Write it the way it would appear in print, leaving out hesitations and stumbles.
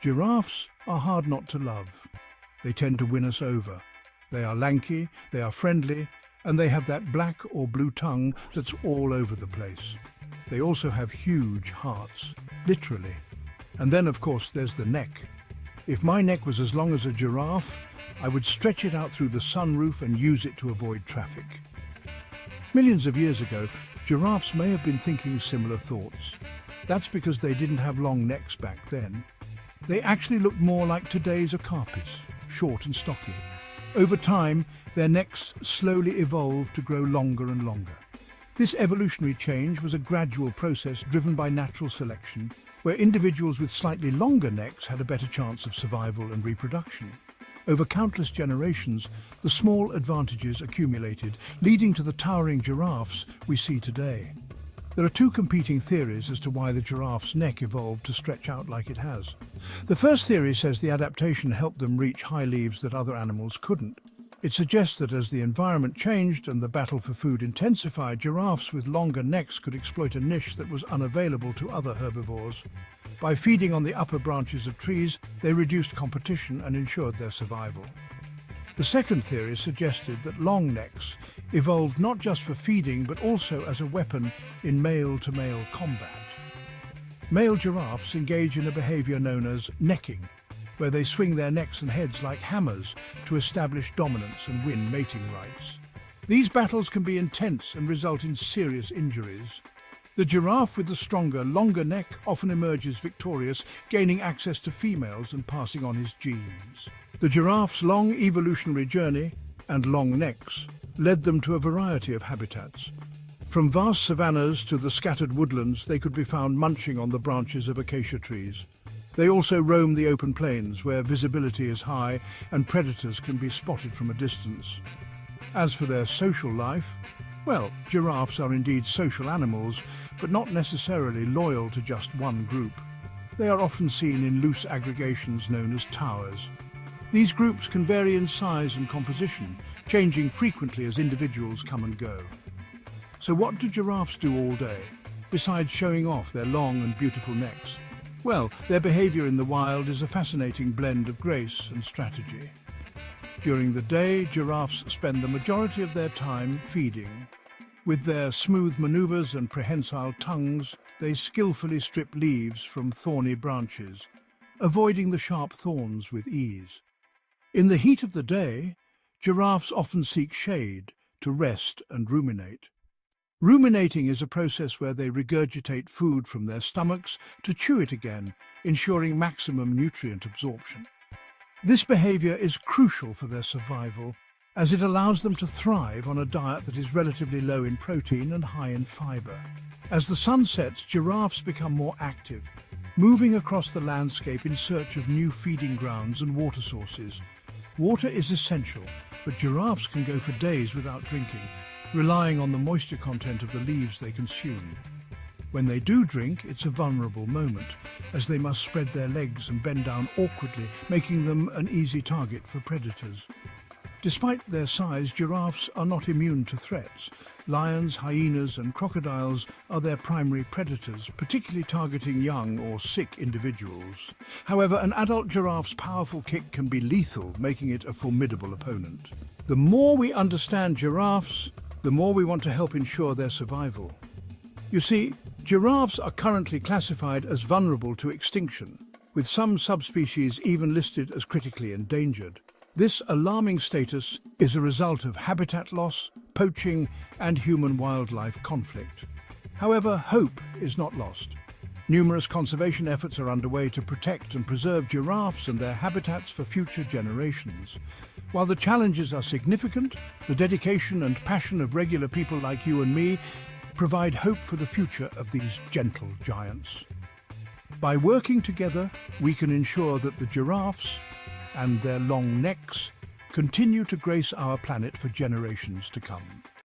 Giraffes are hard not to love. They tend to win us over. They are lanky, they are friendly, and they have that black or blue tongue that's all over the place. They also have huge hearts, literally. And then, of course, there's the neck. If my neck was as long as a giraffe, I would stretch it out through the sunroof and use it to avoid traffic. Millions of years ago, giraffes may have been thinking similar thoughts. That's because they didn't have long necks back then. They actually looked more like today's okapis, short and stocky. Over time, their necks slowly evolved to grow longer and longer. This evolutionary change was a gradual process driven by natural selection, where individuals with slightly longer necks had a better chance of survival and reproduction. Over countless generations, the small advantages accumulated, leading to the towering giraffes we see today. There are two competing theories as to why the giraffe's neck evolved to stretch out like it has. The first theory says the adaptation helped them reach high leaves that other animals couldn't. It suggests that as the environment changed and the battle for food intensified, giraffes with longer necks could exploit a niche that was unavailable to other herbivores. By feeding on the upper branches of trees, they reduced competition and ensured their survival. The second theory suggested that long necks evolved not just for feeding but also as a weapon in male-to-male combat. Male giraffes engage in a behavior known as necking, where they swing their necks and heads like hammers to establish dominance and win mating rights. These battles can be intense and result in serious injuries. The giraffe with the stronger, longer neck often emerges victorious, gaining access to females and passing on his genes. The giraffe's long evolutionary journey and long necks led them to a variety of habitats. From vast savannas to the scattered woodlands, they could be found munching on the branches of acacia trees. They also roam the open plains, where visibility is high and predators can be spotted from a distance. As for their social life, well, giraffes are indeed social animals, but not necessarily loyal to just one group. They are often seen in loose aggregations known as towers. These groups can vary in size and composition, changing frequently as individuals come and go. So what do giraffes do all day, besides showing off their long and beautiful necks? Well, their behavior in the wild is a fascinating blend of grace and strategy. During the day, giraffes spend the majority of their time feeding. With their smooth maneuvers and prehensile tongues, they skillfully strip leaves from thorny branches, avoiding the sharp thorns with ease. In the heat of the day, giraffes often seek shade to rest and ruminate. Ruminating is a process where they regurgitate food from their stomachs to chew it again, ensuring maximum nutrient absorption. This behavior is crucial for their survival, as it allows them to thrive on a diet that is relatively low in protein and high in fiber. As the sun sets, giraffes become more active, moving across the landscape in search of new feeding grounds and water sources. Water is essential, but giraffes can go for days without drinking, relying on the moisture content of the leaves they consume. When they do drink, it's a vulnerable moment, as they must spread their legs and bend down awkwardly, making them an easy target for predators. Despite their size, giraffes are not immune to threats. Lions, hyenas and crocodiles are their primary predators, particularly targeting young or sick individuals. However, an adult giraffe's powerful kick can be lethal, making it a formidable opponent. The more we understand giraffes, the more we want to help ensure their survival. You see, giraffes are currently classified as vulnerable to extinction, with some subspecies even listed as critically endangered. This alarming status is a result of habitat loss, poaching, and human-wildlife conflict. However, hope is not lost. Numerous conservation efforts are underway to protect and preserve giraffes and their habitats for future generations. While the challenges are significant, the dedication and passion of regular people like you and me provide hope for the future of these gentle giants. By working together, we can ensure that the giraffes and their long necks continue to grace our planet for generations to come.